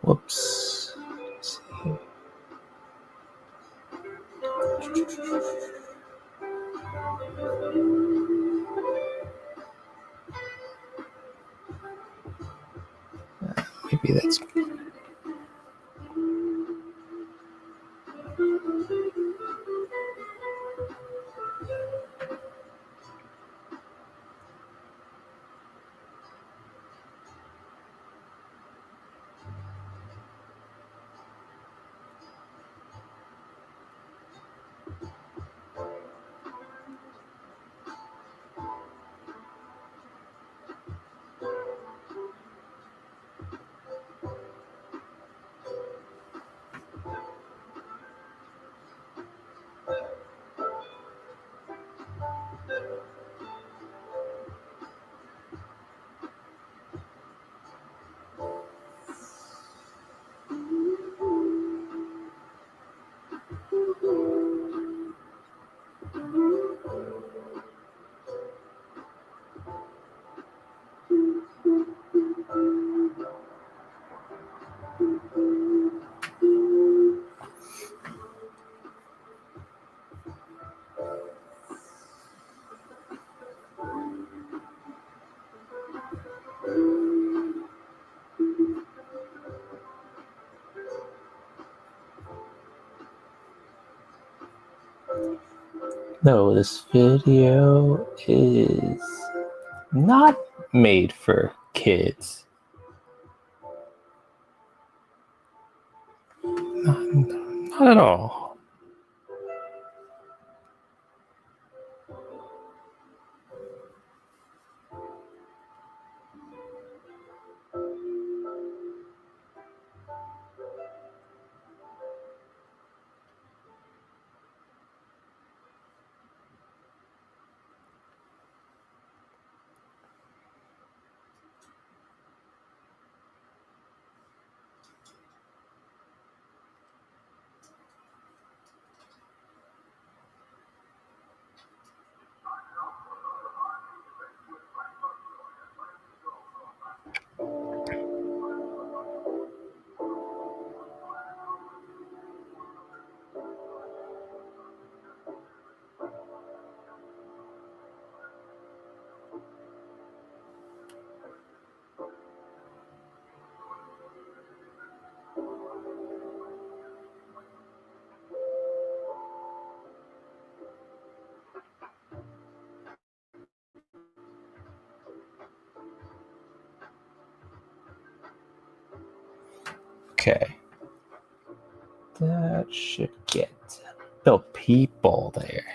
Whoops. Maybe that's... No, this video is not made for kids. Not at all. that should get the people there.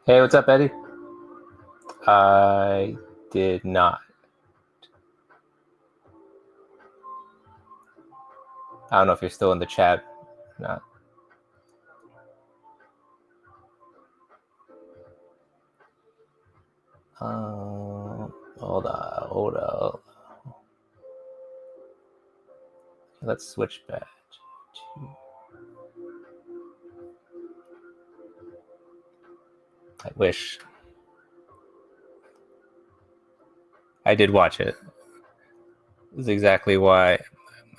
Hey, what's up, Eddie? I did not. I don't know if you're still in the chat or not. Hold on. Let's switch back to... I wish. I did watch it. This is exactly why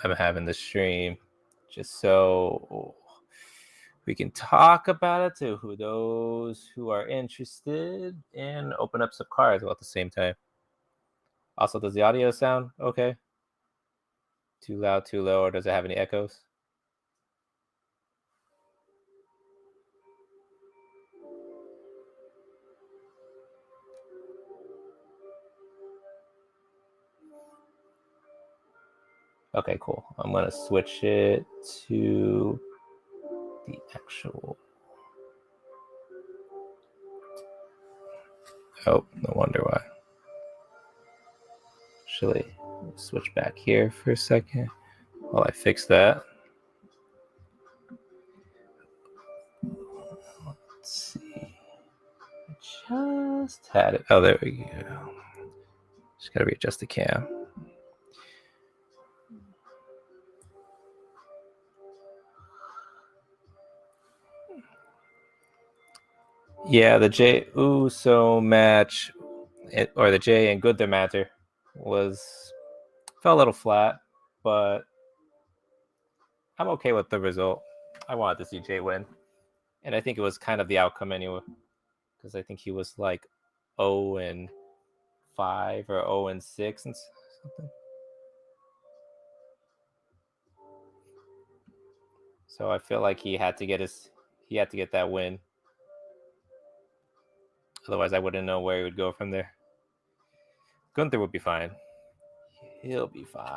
I'm having the stream. Just so we can talk about it to those who are interested and open up some cards all at the same time. Also, does the audio sound okay? Too loud, too low, or does it have any echoes? Okay, cool. I'm going to switch it to the actual... Oh, no wonder why. Actually, switch back here for a second while I fix that. Let's see. I just had it. Oh, there we go. Just gotta readjust the cam. Yeah, the Jey Uso match, or the Jey and Gunther matter, felt a little flat, but I'm okay with the result. I wanted to see Jey win, and I think it was kind of the outcome anyway, because I think he was like 0-5 or 0-6 and something. So I feel like he had to get that win. Otherwise, I wouldn't know where he would go from there. Gunther would be fine. He'll be fine.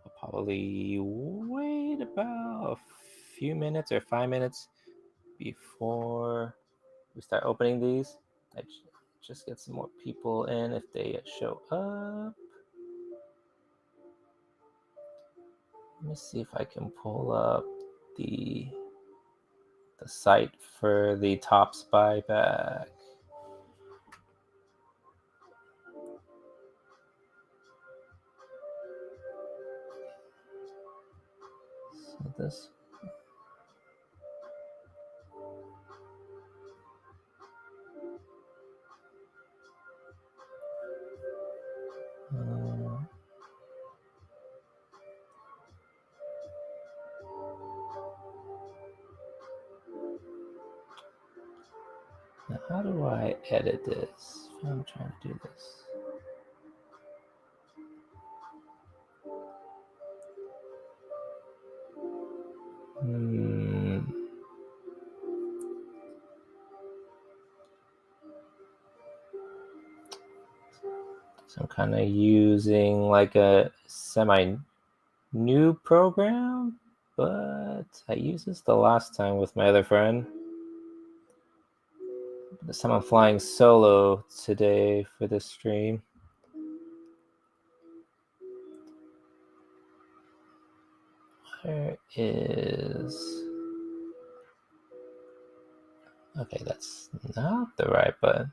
I'll probably wait about a few minutes or 5 minutes before we start opening these. I just get some more people in if they show up. Let me see if I can pull up the site for the Topps Buyback. So this... now how do I edit this? I'm trying to do this. So I'm kind of using like a semi-new program, but I used this the last time with my other friend. This time I'm flying solo today for this stream. Where is... Okay, that's not the right button.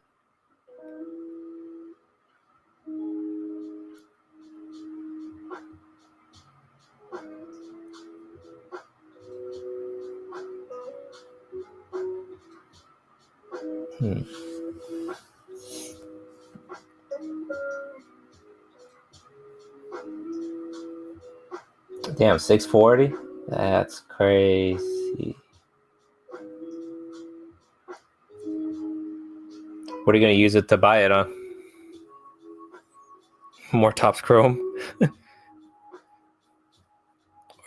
Damn, 640? That's crazy. What are you going to use it to buy it on? More Topps Chrome?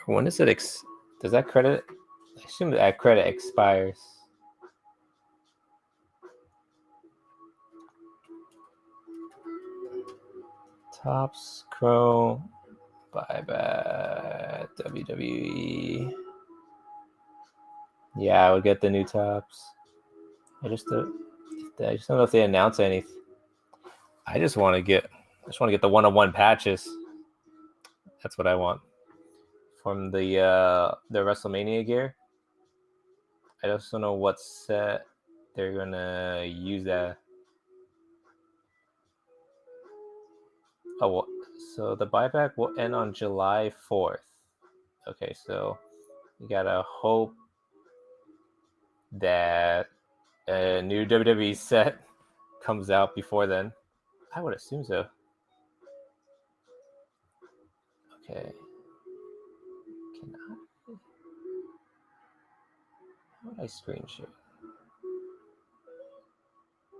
When does it does that credit? I assume that credit expires. Tops, Chrome, Buyback, WWE. Yeah, I would get the new tops. I just don't know if they announce anything. I just want to get the one-on-one patches. That's what I want from the WrestleMania gear. I just don't know what set they're gonna use that. Oh, well, so the buyback will end on July 4th. Okay, so you gotta hope that a new WWE set comes out before then. I would assume so. Okay. How would I screen share?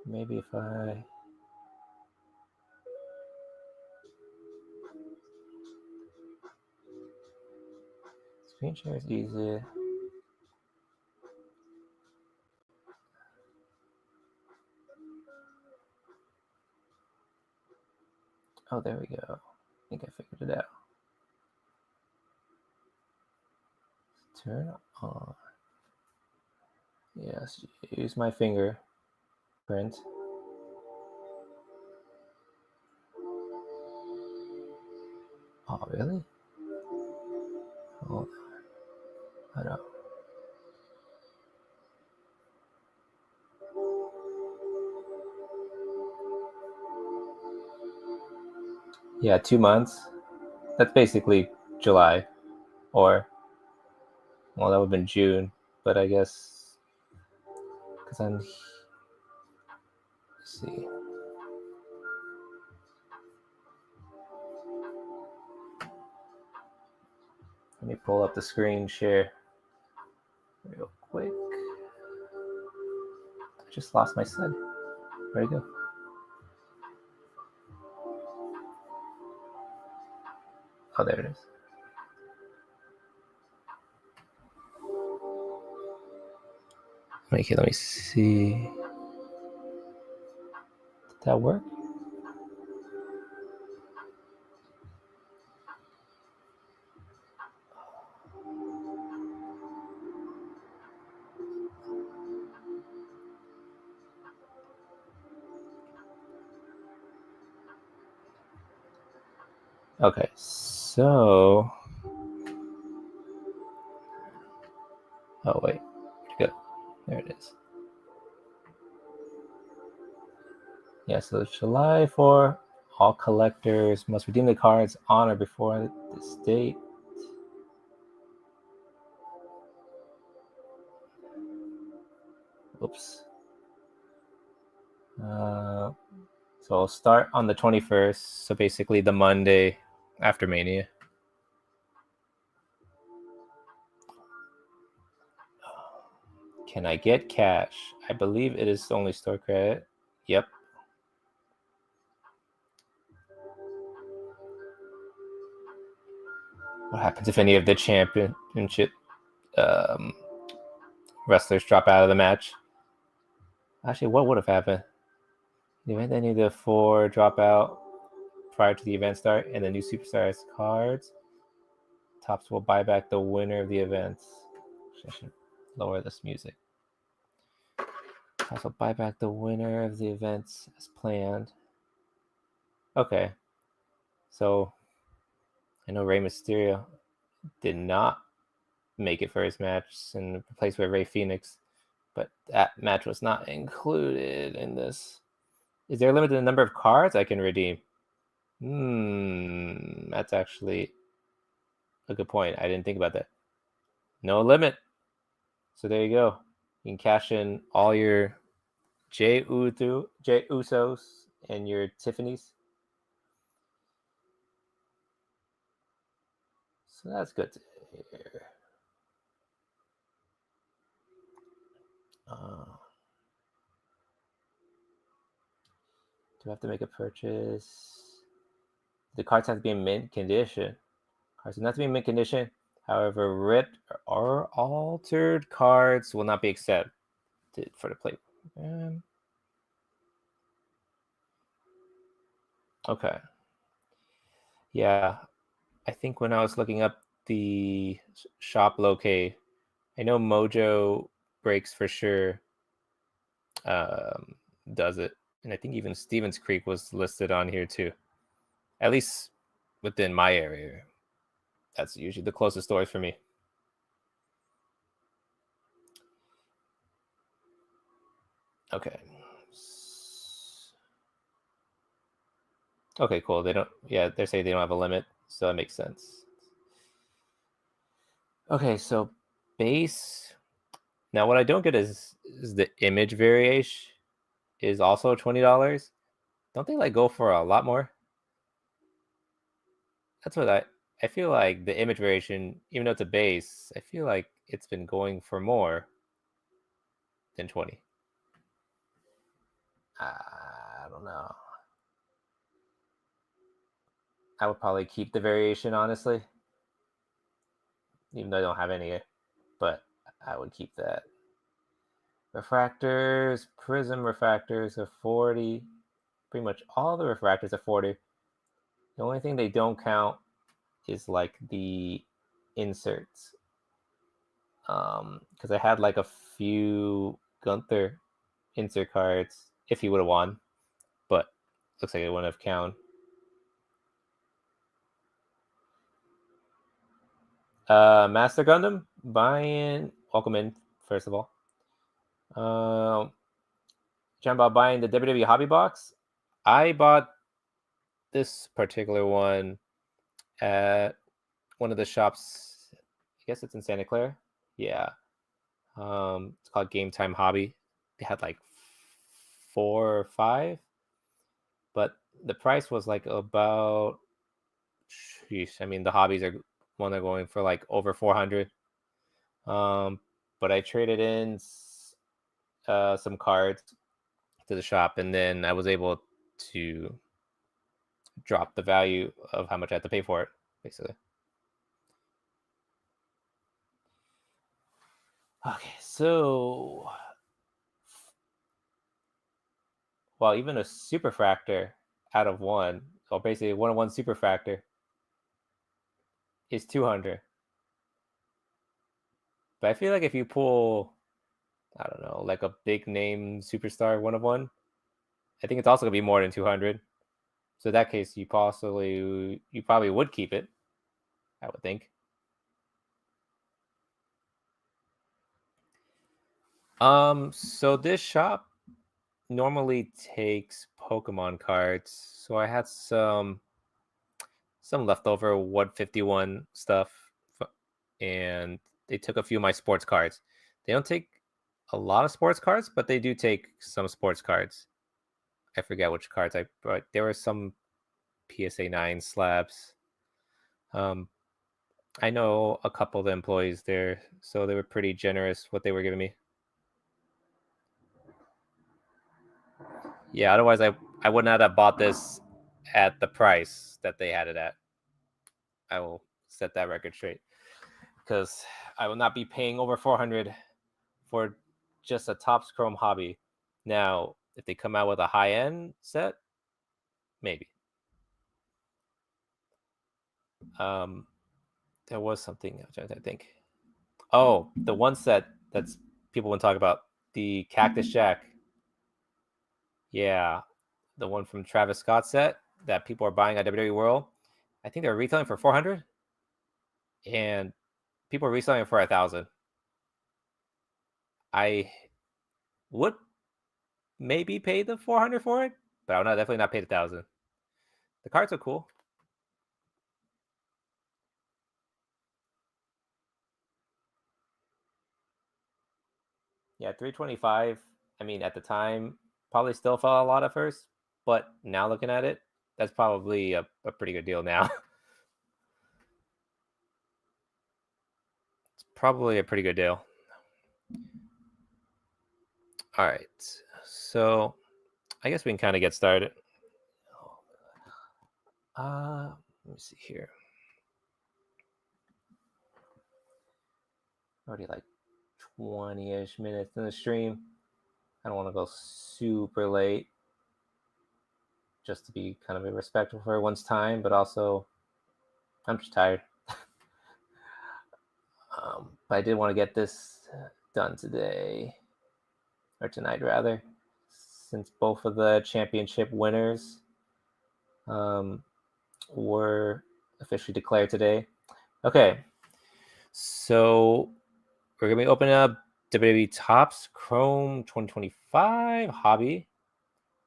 Maybe if I... Screen share is easy. Oh, there we go. I think I figured it out. Turn on. Yes, use my finger print. Oh, really? Hold on. Hold on. Yeah, 2 months. That's basically July. Or, well, that would have been June. But I guess, because I'm... Let's see. Let me pull up the screen share real quick. I just lost my slide. Where'd it go? Oh, there it is. Okay, let me see. Did that work? Okay, so... Oh, wait. Good. There it is. Yeah, so July 4, all collectors must redeem the cards on or before this date. Oops. So I'll start on the 21st, so basically the Monday after Mania. Can I get cash? I believe it is only store credit. Yep. What happens if any of the championship wrestlers drop out of the match? Actually, what would have happened? The event any of the 4 drop out prior to the event start, and the new superstars cards. Tops will buy back the winner of the events. I should lower this music. Tops will buy back the winner of the events as planned. Okay. So I know Rey Mysterio did not make it for his match and replaced by Rey Fenix, but that match was not included in this. Is there a limited number of cards I can redeem? That's actually a good point. I didn't think about that. No limit. So there you go. You can cash in all your Jey Usos and your Tiffany's. So that's good to hear. Do I have to make a purchase? The cards have to be in mint condition. Cards don't have to be in mint condition. However, ripped or altered cards will not be accepted for the play. Okay. Yeah, I think when I was looking up the shop locate, I know Mojo Breaks for sure does it. And I think even Stevens Creek was listed on here too. At least within my area. That's usually the closest stores for me. Okay. Okay, cool. They don't, yeah, they're saying they don't have a limit, so that makes sense. Okay, so base. Now, what I don't get is the image variation is also $20. Don't they like go for a lot more? That's what I feel like the image variation, even though it's a base, I feel like it's been going for more than 20. I don't know. I would probably keep the variation, honestly, even though I don't have any, but I would keep that. Refractors, prism refractors are 40. Pretty much all the refractors are 40. The only thing they don't count is like the inserts. Because I had like a few Gunther insert cards if he would have won, but looks like it wouldn't have counted. Master Gundam, buying, welcome in, first of all. Talking about buying the WWE Hobby Box. I bought this particular one at one of the shops. I guess it's in Santa Clara. Yeah. It's called Game Time Hobby. They had like 4 or 5, but the price was like about. Sheesh, I mean, the hobbies are one they're going for like over 400. But I traded in some cards to the shop, and then I was able to drop the value of how much I had to pay for it, basically. Okay, so well, even a superfractor out of one, or basically 1-on-1 superfractor, is 200. But I feel like if you pull, I don't know, like a big name superstar 1-of-1, I think it's also gonna be more than 200. So in that case, you probably would keep it, I would think. So this shop normally takes Pokemon cards. So I had some leftover 151 stuff, and they took a few of my sports cards. They don't take a lot of sports cards, but they do take some sports cards. I forget which cards I brought. There were some PSA 9 slabs. I know a couple of the employees there, so they were pretty generous what they were giving me. Yeah, otherwise I would not have bought this at the price that they had it at. I will set that record straight because I will not be paying over 400 for just a Topps Chrome hobby. Now, if they come out with a high end set, maybe. There was something I think. Oh, the one set that's people want to talk about, the Cactus Jack. Yeah, the one from Travis Scott set that people are buying at WWE World. I think they're retailing for 400, and people are reselling it for 1,000. I would maybe pay the 400 for it, but I would definitely not pay the 1,000. The cards are cool. Yeah, 325. I mean, at the time, probably still felt a lot at first, but now looking at it, that's probably a pretty good deal now. It's probably a pretty good deal. All right. So I guess we can kind of get started. Let me see here. Already like 20-ish minutes in the stream. I don't want to go super late, just to be kind of respectful for everyone's time, but also I'm just tired. But I did want to get this done today, or tonight rather, since both of the championship winners were officially declared today. Okay, so we're going to be opening up WWE Topps Chrome 2025 hobby.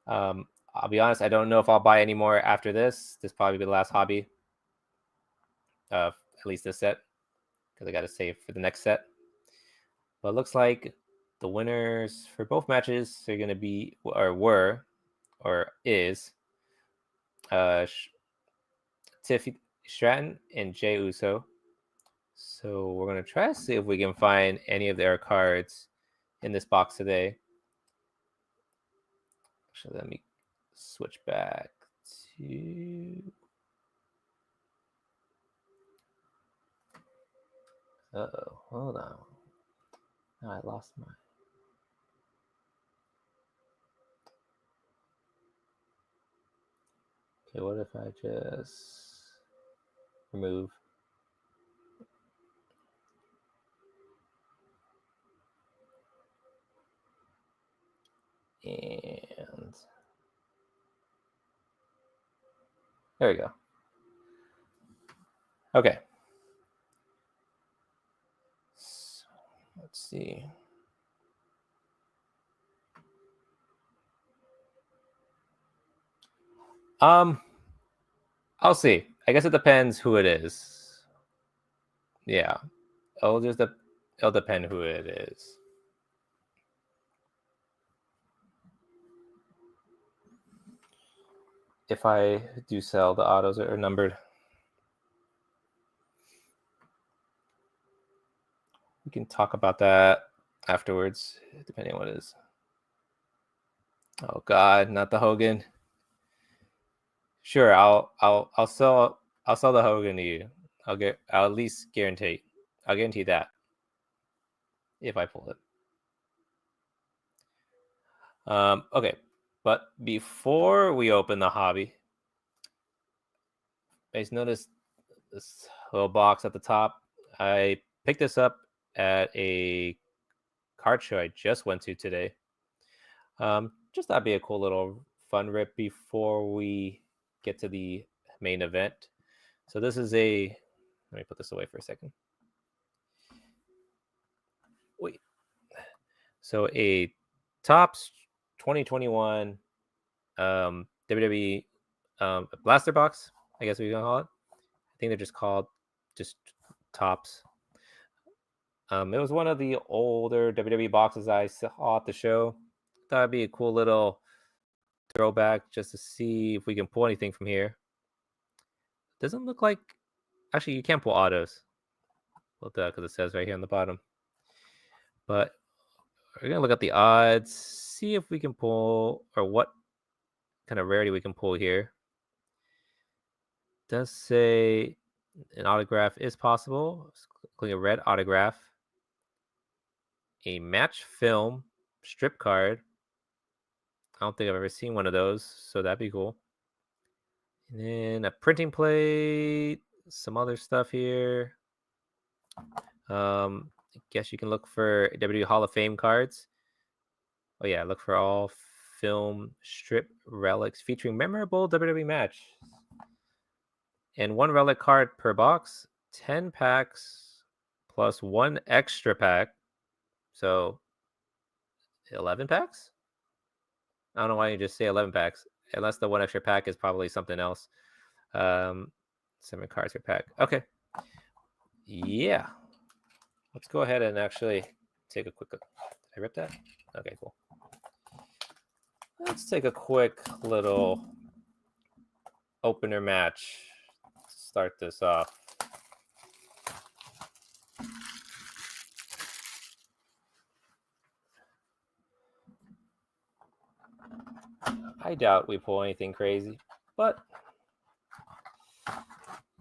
I'll be honest, I don't know if I'll buy any more after this. This will probably be the last hobby, at least this set, because I got to save for the next set. But it looks like the winners for both matches are going to be, or were, or is, Tiff Stratton and Jey Uso. So we're going to try to see if we can find any of their cards in this box today. Actually, let me switch back to... Uh-oh, hold on. Oh, I lost my... Okay, what if I just remove? And there we go. Okay. So, let's see. I'll see. I guess it depends who it is. Yeah. It'll depend who it is. If I do sell, the autos are numbered. We can talk about that afterwards, depending on what it is. Oh God, not the Hogan. Sure, I'll sell the Hogan to you. I'll at least guarantee that if I pull it. Okay, but before we open the hobby, guys notice this little box at the top. I picked this up at a card show I just went to today. Just that'd be a cool little fun rip before we get to the main event. So this is let me put this away for a second. Wait. So a Topps 2021 WWE blaster box, I guess we can call it. I think they're just called just Topps. It was one of the older WWE boxes I saw at the show. Thought it'd be a cool little throwback just to see if we can pull anything from here. Doesn't look like... Actually, you can't pull autos. Because it says right here on the bottom. But we're going to look at the odds, see if we can pull, or what kind of rarity we can pull here. It does say an autograph is possible. Including a red autograph. A match film strip card. I don't think I've ever seen one of those, so that'd be cool. And then a printing plate, some other stuff here. I guess you can look for WWE Hall of Fame cards. Oh yeah, look for all film strip relics featuring memorable WWE match. And one relic card per box, 10 packs plus one extra pack. So 11 packs? I don't know why you just say 11 packs. Unless the one extra pack is probably something else. 7 cards per pack. Okay. Yeah. Let's go ahead and actually take a quick look. Did I rip that? Okay, cool. Let's take a quick little opener match to start this off. I doubt we pull anything crazy, but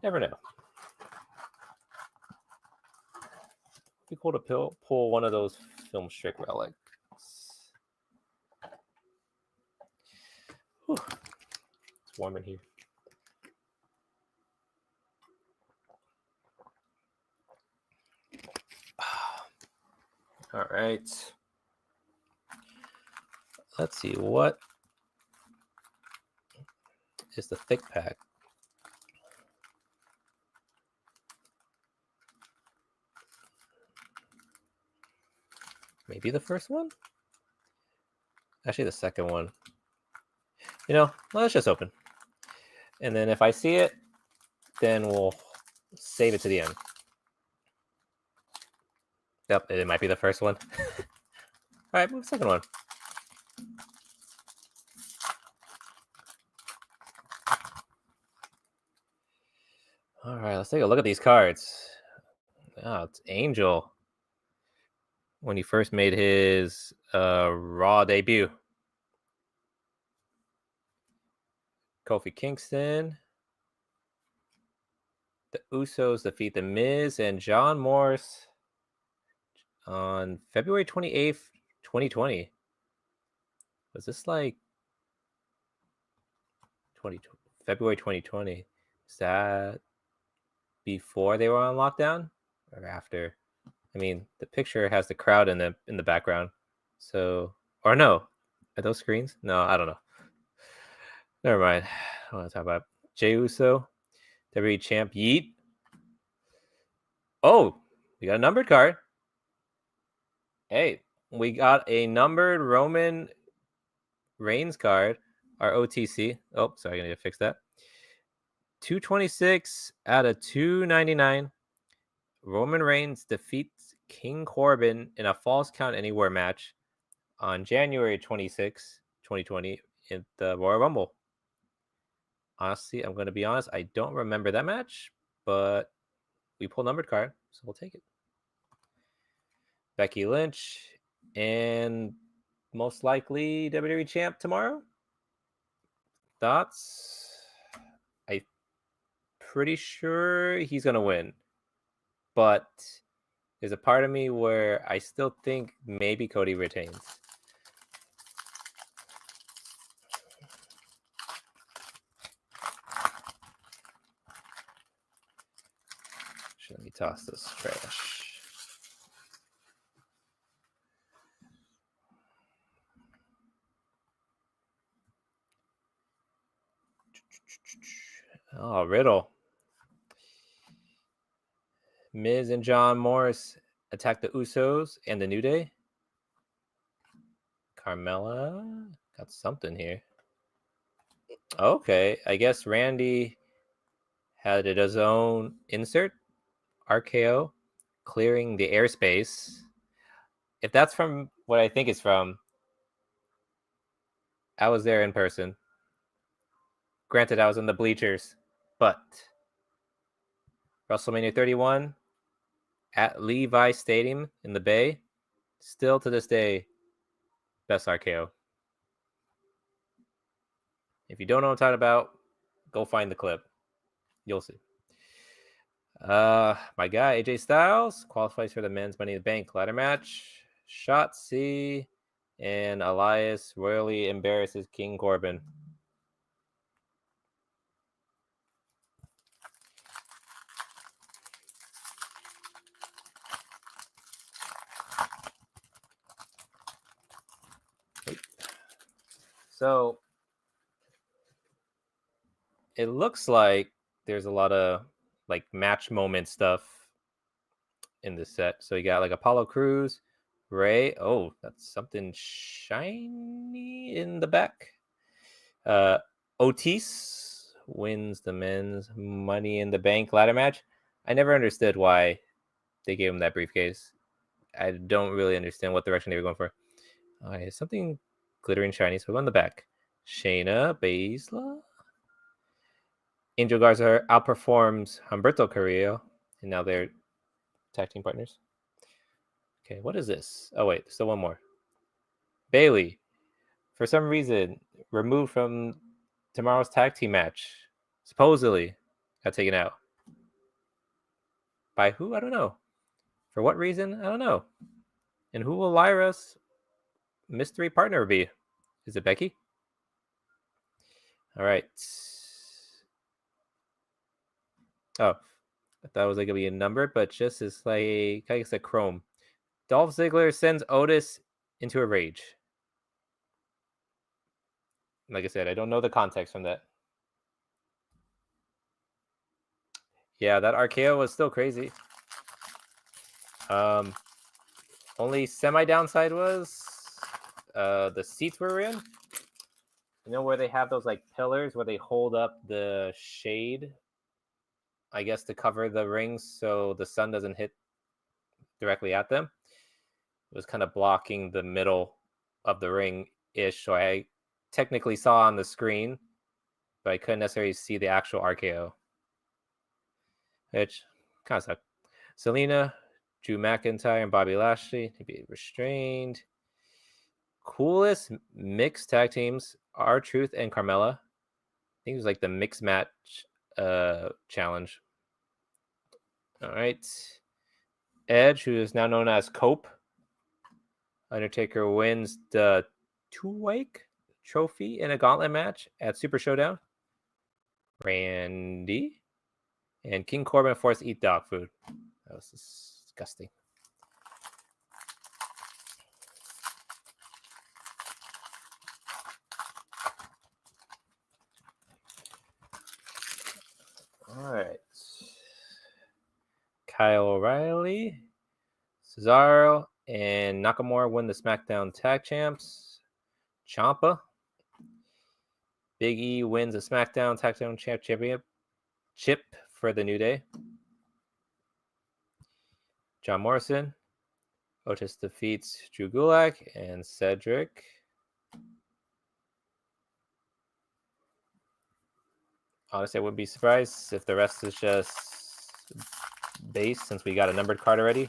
never know. be cool to pull one of those film strict relics. Whew. It's warm in here. All right. Let's see, what is the thick pack? Maybe the first one? Actually, the second one. You know, let's just open. And then if I see it, then we'll save it to the end. Yep, it might be the first one. All right, move the second one. All right, let's take a look at these cards. Oh, it's Angel. When he first made his Raw debut. Kofi Kingston. The Usos defeat The Miz and John Morris on February 28th, 2020. Was this like February 2020? Is that before they were on lockdown or after? I mean, the picture has the crowd in the background. So, or no, are those screens? No, I don't know. Never mind. I want to talk about Jey Uso, WWE Champ Yeet. Oh, we got a numbered card. Hey, we got a numbered Roman Reigns card, our OTC. Oh, sorry, I need to fix that. 226 out of 299. Roman Reigns defeats King Corbin in a Falls Count Anywhere match on January 26, 2020 in the Royal Rumble. Honestly, I'm going to be honest, I don't remember that match, but we pull numbered card, so we'll take it. Becky Lynch and most likely WWE Champ tomorrow. Thoughts? I'm pretty sure he's going to win, but there's a part of me where I still think maybe Cody retains. Let me toss this trash. Oh, Riddle. Miz and John Morris attack the Usos and the New Day. Carmella got something here. Okay, I guess Randy had it his own insert. RKO, clearing the airspace. If that's from what I think it's from, I was there in person. Granted, I was in the bleachers, but WrestleMania 31 at Levi Stadium in the Bay, still to this day, best RKO. If you don't know what I'm talking about, go find the clip. You'll see. My guy AJ Styles qualifies for the men's Money in the Bank ladder match. Shotzi and Elias royally embarrasses King Corbin. So it looks like there's a lot of like match moment stuff in this set. So you got like Apollo Crews, Ray. Oh, that's something shiny in the back. Otis wins the men's Money in the Bank ladder match. I never understood why they gave him that briefcase. I don't really understand what direction they were going for. Okay, something glittering shiny. So on the back, Shayna Baszler. Angel Garza outperforms Humberto Carrillo, and now they're tag team partners. Okay, what is this? Oh wait, there's still one more. Bailey, for some reason, removed from tomorrow's tag team match. Supposedly got taken out. By who? I don't know. For what reason? I don't know. And who will Lyra's mystery partner be? Is it Becky? All right. Oh, I thought it was like gonna be a number, but just it's like I guess a chrome. Dolph Ziggler sends Otis into a rage. Like I said, I don't know the context from that. Yeah, that RKO was still crazy. Only semi downside was the seats we're in. You know where they have those like pillars where they hold up the shade, I guess, to cover the rings so the sun doesn't hit directly at them. It was kind of blocking the middle of the ring ish, so I technically saw on the screen, but I couldn't necessarily see the actual RKO, which kind of sucked. Selena, Drew McIntyre, and Bobby Lashley to be restrained. Coolest mixed tag teams: R-Truth and Carmella. I think it was like the mixed match challenge. All right. Edge, who is now known as Cope. Undertaker wins the two-week trophy in a gauntlet match at Super Showdown. Randy and King Corbin forced to eat dog food. That was disgusting. All right. Kyle O'Reilly, Cesaro, and Nakamura win the SmackDown Tag Champs. Ciampa. Big E wins the SmackDown Tag Team Championship for the New Day. John Morrison. Otis defeats Drew Gulak and Cedric. Honestly, I wouldn't be surprised if the rest is just base since we got a numbered card already.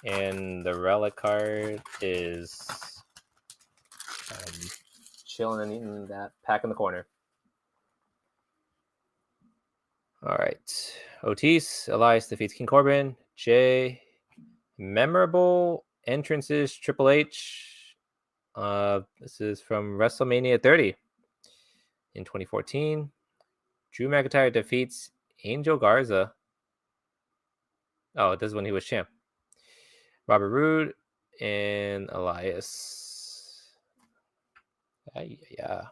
And the relic card is chilling and eating that pack in the corner. All right. Otis, Elias defeats King Corbin. Jay, memorable entrances, Triple H. This is from WrestleMania 30 in 2014. Drew McIntyre defeats Angel Garza. Oh, this is when he was champ. Robert Roode and Elias. Yeah.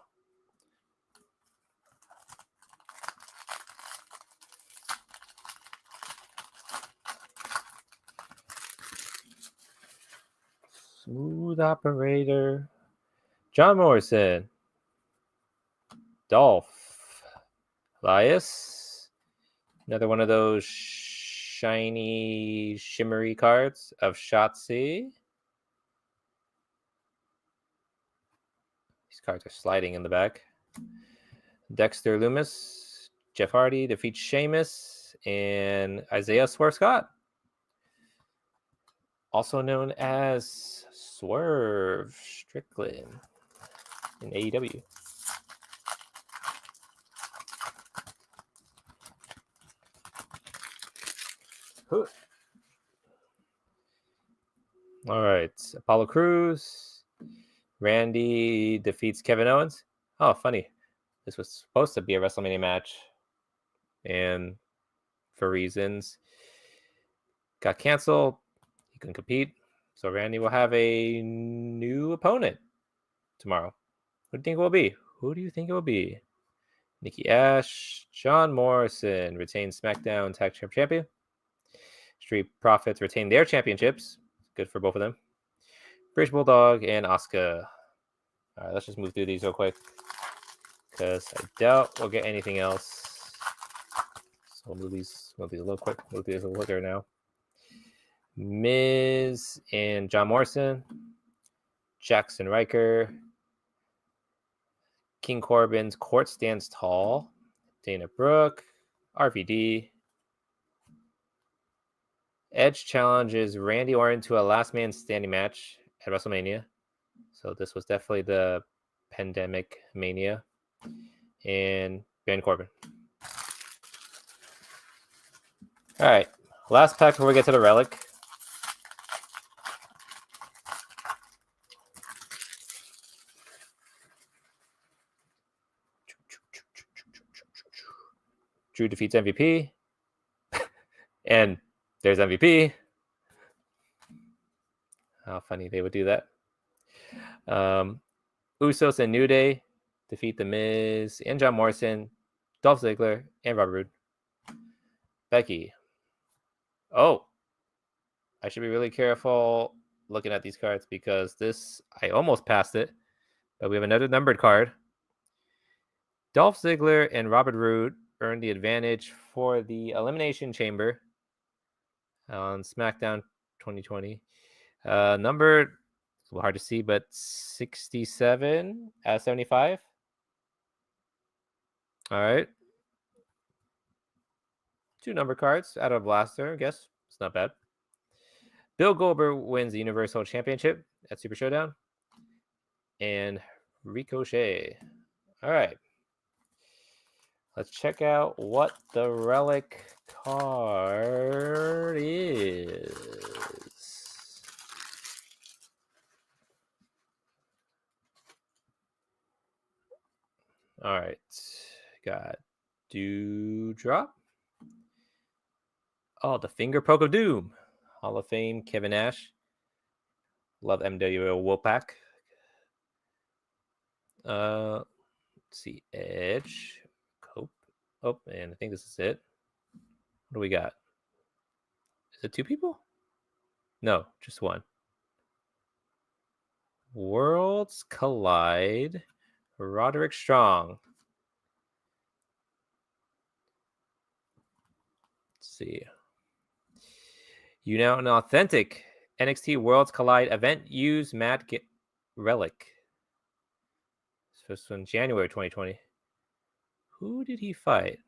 Smooth operator. John Morrison. Dolph. Elias. Another one of those shiny, shimmery cards of Shotzi. These cards are sliding in the back. Dexter Lumis. Jeff Hardy defeats Sheamus and Isaiah Swerve Scott, also known as Swerve Strickland in AEW. All right, Apollo Crews. Randy defeats Kevin Owens. Oh, funny. This was supposed to be a WrestleMania match, and for reasons got canceled. He couldn't compete, so Randy will have a new opponent tomorrow. Who do you think it will be? Who do you think it will be? Nikki Ash, John Morrison retains SmackDown Tag Team Champion. Street Profits retain their championships. Good for both of them. British Bulldog and Asuka. All right, let's just move through these real quick because I doubt we'll get anything else. So we'll move these a little quick. Move these a little quicker now. Miz and John Morrison. Jackson Riker. King Corbin's Court Stands Tall. Dana Brooke. RVD. Edge challenges Randy Orton to a last man standing match at WrestleMania. So this was definitely the pandemic mania. And Baron Corbin. All right. Last pack before we get to the relic. Drew defeats MVP. And there's MVP. How funny they would do that. Usos and New Day defeat The Miz and John Morrison, Dolph Ziggler, and Robert Roode. Becky. Oh, I should be really careful looking at these cards because I almost passed it, but we have another numbered card. Dolph Ziggler and Robert Roode earned the advantage for the Elimination Chamber on SmackDown 2020. Numbered, it's a little hard to see, but 67 out of 75. All right. 2 number cards out of Blaster, I guess. It's not bad. Bill Goldberg wins the Universal Championship at Super Showdown. And Ricochet. All right. Let's check out what the relic card is. All right. Got Dewdrop. Oh, the Finger Poke of Doom. Hall of Fame, Kevin Nash. Love MWO Wolfpack. Let's see. Edge. Cope. Oh, and I think this is it. What do we got? Is it 2 people? No, just 1. Worlds Collide. Roderick Strong. Let's see. You now an authentic NXT Worlds Collide event use Matt Relic. This was in January 2020. Who did he fight?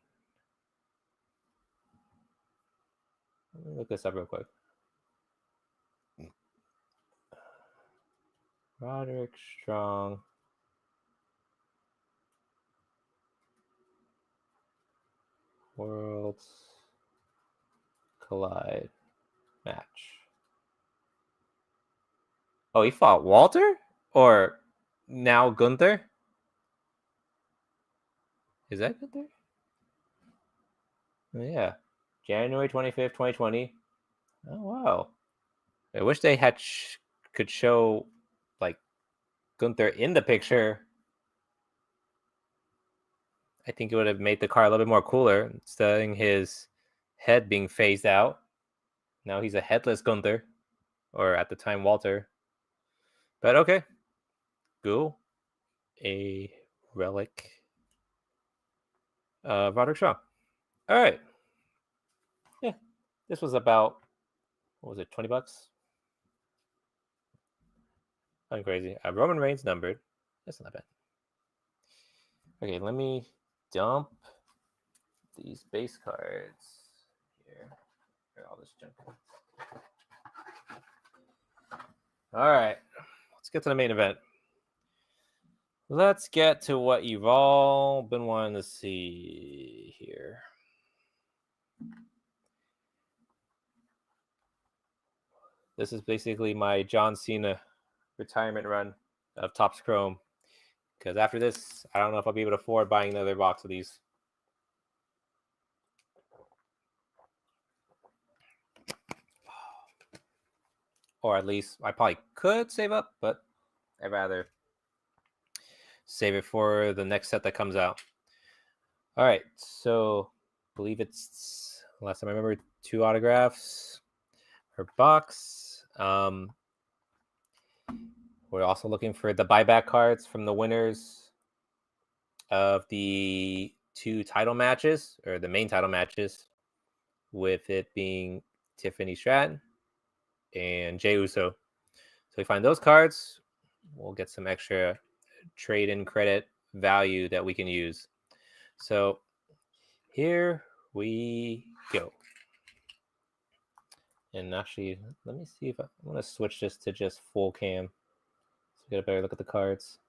Let me look this up real quick. Roderick Strong. Worlds Collide match. Oh, he fought Walter? Or now Gunther? Is that Gunther? Oh, yeah. January 25th, 2020. Oh, wow. I wish they had could show like Gunther in the picture. I think it would have made the car a little bit more cooler instead of his head being phased out. Now he's a headless Gunther, or at the time Walter. But okay, cool. A relic. Roderick Strong. All right. Yeah, this was about, what was it, $20? I'm crazy. Roman Reigns numbered. That's not bad. Okay, let me dump these base cards here. All this junk. All right, let's get to the main event. Let's get to what you've all been wanting to see here. This is basically my John Cena retirement run of Topps Chrome. Because after this, I don't know if I'll be able to afford buying another box of these. Or at least I probably could save up, but I'd rather save it for the next set that comes out. All right, so I believe it's, last time I remember, 2 autographs per box. We're also looking for the buyback cards from the winners of the 2 title matches, or the main title matches, with it being Tiffany Stratton and Jey Uso. So we find those cards, we'll get some extra trade-in credit value that we can use. So here we go. And actually, let me see if I want to switch this to just full cam, so we get a better look at the cards.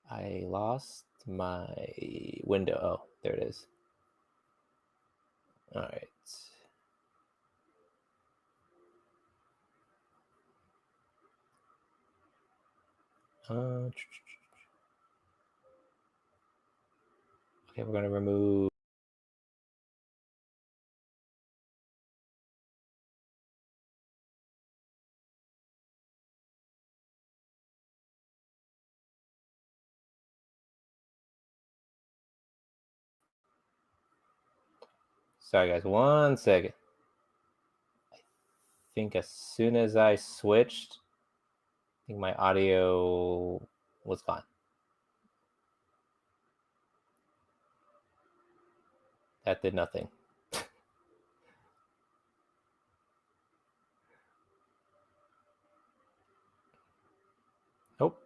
I lost my window. Oh, there it is. All right. Okay, we're gonna remove. Sorry, guys. 1 second. I think as soon as I switched, I think my audio was fine. That did nothing. Nope.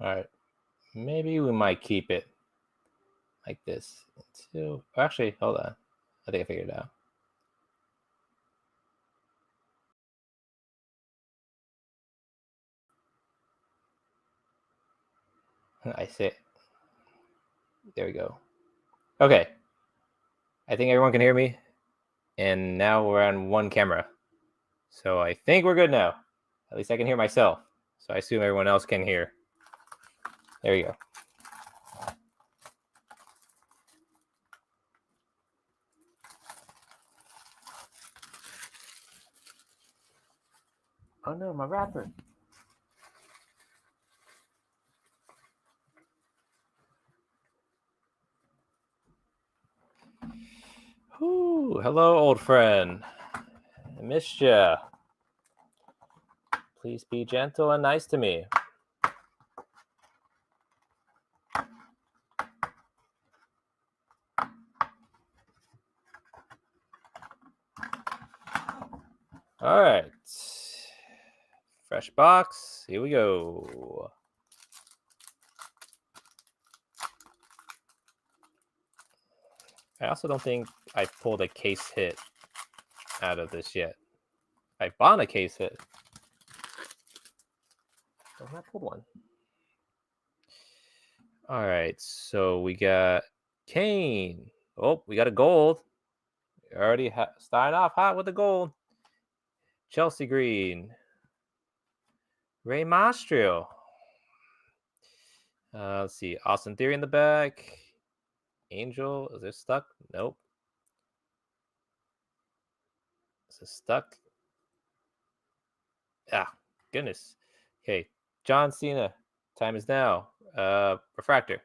All right. Maybe we might keep it like this until. Actually, hold on. I think I figured it out. I say. There we go. Okay. I think everyone can hear me. And now we're on one camera. So I think we're good now. At least I can hear myself. So I assume everyone else can hear. There you go. Oh no, my wrapper. Ooh, hello, old friend. I missed ya. Please be gentle and nice to me. All right. Fresh box. Here we go. I also don't think I pulled a case hit out of this yet. I bought a case hit. I pulled one. All right. So we got Kane. Oh, we got a gold. Already starting off hot with the gold. Chelsea Green. Ray Mastrio. Let's see. Austin Theory in the back. Angel. Is it stuck? Nope. Is it stuck? Ah, goodness. Okay. John Cena. Time is now. Refractor.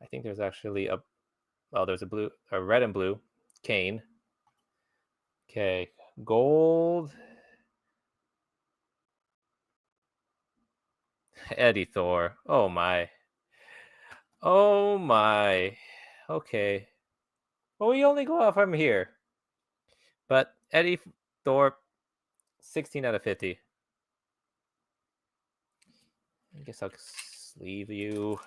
I think there's actually a. Oh, there's a red and blue. Kane. Okay. Gold. Eddie Thor. Oh my. Oh my. Okay. Well, we only go out from here. But Eddie Thorpe, 16 out of 50. I guess I'll sleeve you.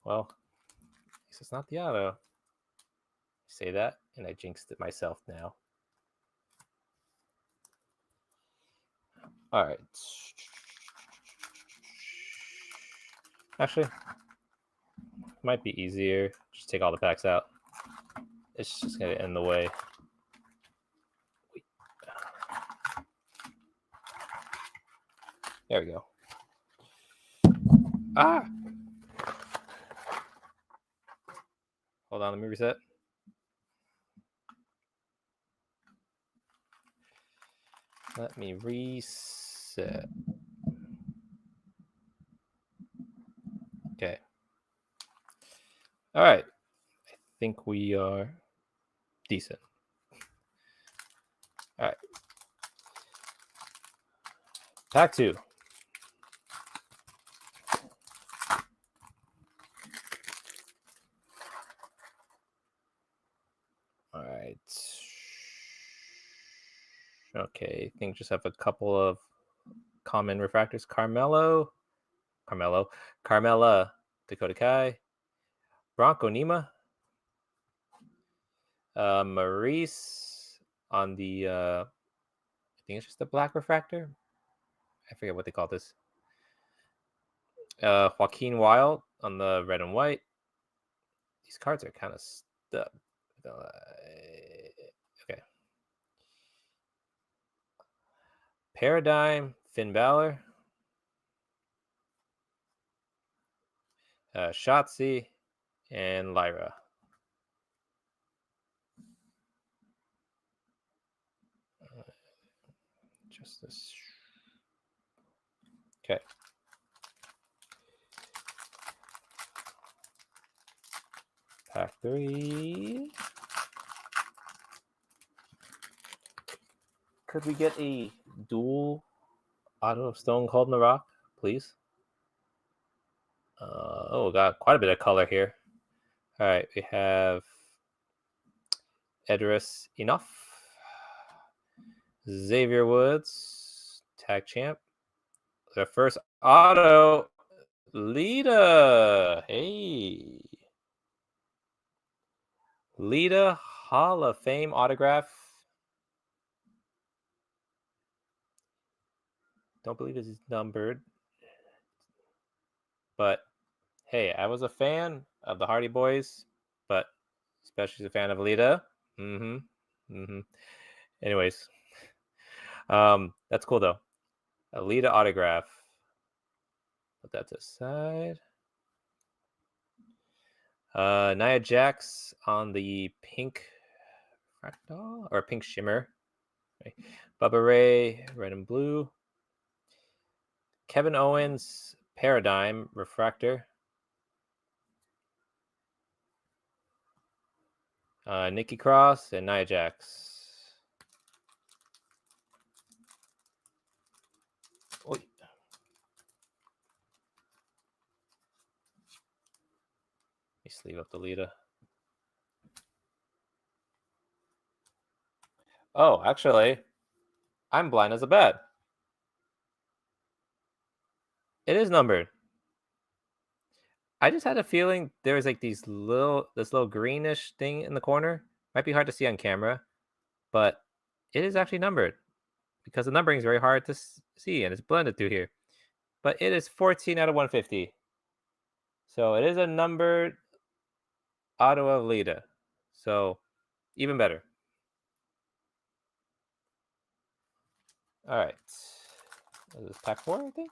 Well, I guess it's not the auto. I say that, and I jinxed it myself now. All right. Actually, might be easier. Just take all the packs out. It's just going to end the way. There we go. Ah! Hold on, let me reset. Let me reset. Okay. All right. I think we are decent. All right. Pack 2. All right. Okay, I think just have a couple of common refractors. Carmella, Dakota Kai, Bronco Nima, Maurice on the I think it's just the black refractor. I forget what they call this. Joaquin Wild on the red and white. These cards are kind of stuck. Okay. Paradigm, Finn Balor, Shotzi, and Lyra. Just this. Okay. Pack 3. Could we get a dual auto of Stone Cold and The Rock, please? Oh, got quite a bit of color here. All right, we have Edris Enough, Xavier Woods, tag champ. The first auto, Lita. Hey. Lita Hall of Fame autograph. Don't believe it's numbered. But hey, I was a fan of the Hardy Boys, but especially a fan of Lita. Anyways, that's cool though. A Lita autograph. Put that to the side. Nia Jax on the pink fractal or pink shimmer. Okay. Bubba Ray, red and blue. Kevin Owens, Paradigm refractor. Nikki Cross and Nia Jax. Oy. Let me sleeve up the Lita. Oh, actually, I'm blind as a bat. It is numbered. I just had a feeling there was like this little greenish thing in the corner. Might be hard to see on camera, but it is actually numbered because the numbering is very hard to see and it's blended through here. But it is 14 out of 150. So it is a numbered auto of Lita. So even better. All right. This is pack 4, I think.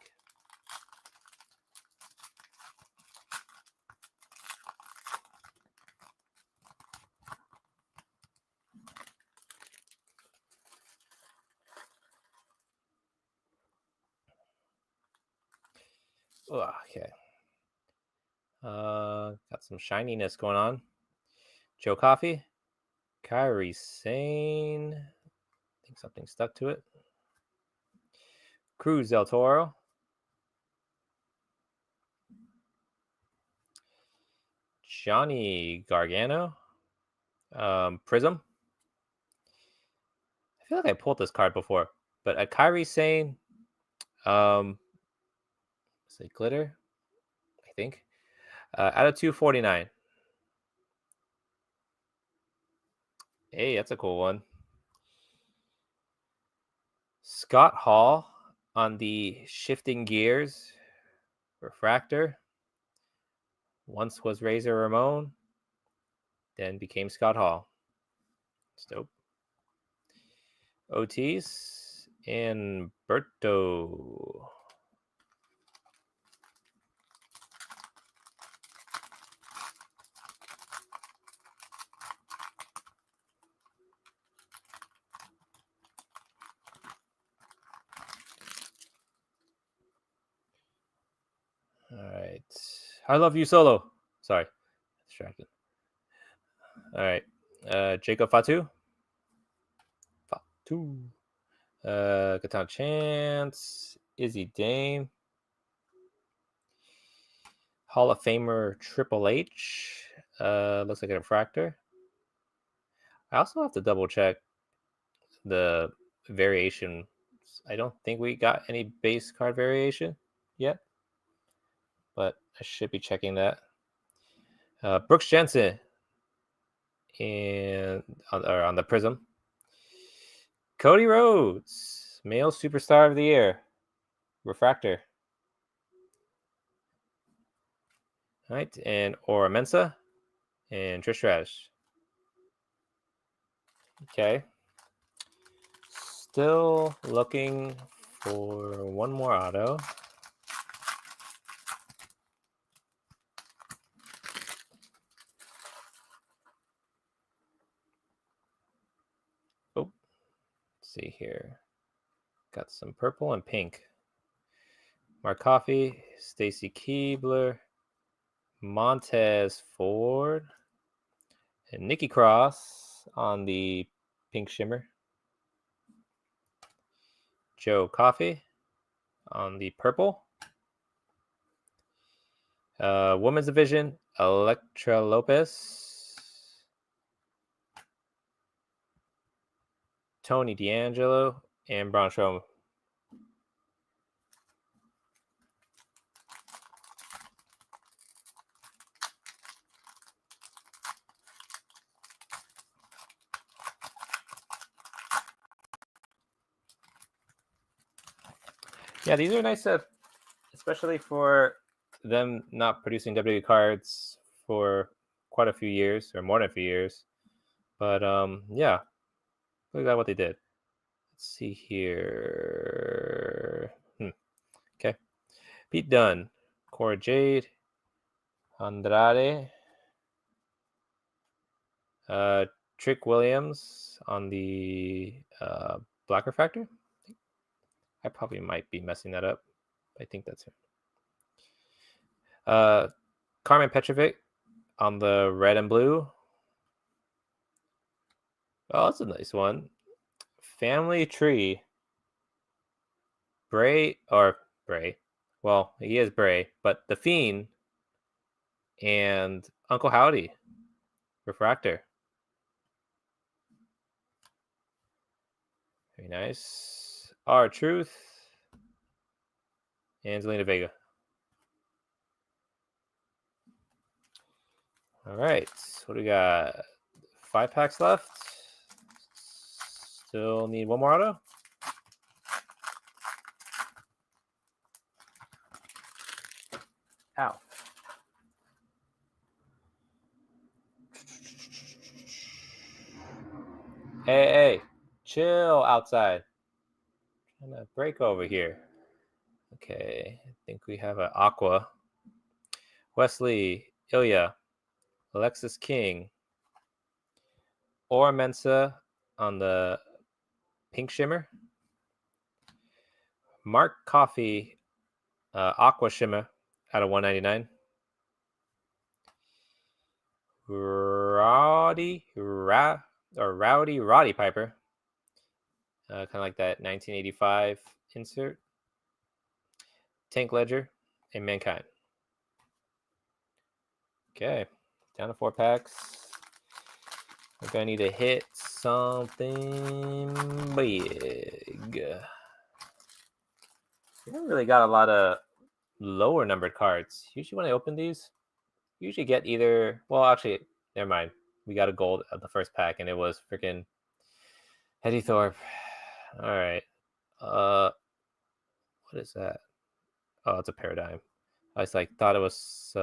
Okay. Got some shininess going on. Joe Coffey, Kyrie Sane. I think something stuck to it. Cruz del Toro. Johnny Gargano. Prism. I feel like I pulled this card before, but a Kyrie Sane. Say glitter, I think. Out of 249. Hey, that's a cool one. Scott Hall on the Shifting Gears refractor. Once was Razor Ramon, then became Scott Hall. It's dope. Otis and Berto. All right. I love you, Solo. Sorry. Distracted. All right. Jacob Fatu. Catan Chance. Izzy Dame. Hall of Famer Triple H. Looks like a refractor. I also have to double check the variation. I don't think we got any base card variation yet, but I should be checking that. Brooks Jensen and on the Prism. Cody Rhodes, male superstar of the year, refractor. All right, and Aura Mensa and Trish Stratus. Okay. Still looking for one more auto. Oh, let's see here. Got some purple and pink. Mark Coffey, Stacy Keebler, Montez Ford, and Nikki Cross on the pink shimmer. Joe Coffey on the purple. Women's division, Elektra Lopez, Tony D'Angelo, and Braun Strowman. Yeah, these are nice, especially for them not producing WWE cards for quite a few years or more than a few years. But yeah, look at what they did. Let's see here. Okay, Pete Dunne, Cora Jade, Andrade, Trick Williams on the Black Refractor. I probably might be messing that up. I think that's it. Carmen Petrovic on the red and blue. Oh, that's a nice one. Family Tree. Bray. Well, he is Bray, but The Fiend and Uncle Howdy. Refractor. Very nice. R-Truth. And Zelina Vega. All right. What do we got? 5 packs left. Still need one more auto. Ow. Hey, chill outside. Trying to break over here. Okay, I think we have an Aqua. Wesley, Ilya, Alexis King, Aura Mensa on the pink shimmer. Mark Coffey, Aqua shimmer out of 199. Rowdy Roddy Piper, kind of like that 1985 insert. Tank Ledger and Mankind. Okay, down to 4 packs. We're gonna need to hit something big. We haven't really got a lot of lower numbered cards. Usually when I open these, you usually get either, well, actually, never mind. We got a gold at the first pack, and it was freaking Eddie Thorpe. All right. What is that? Oh, it's a Paradigm. I was thought it was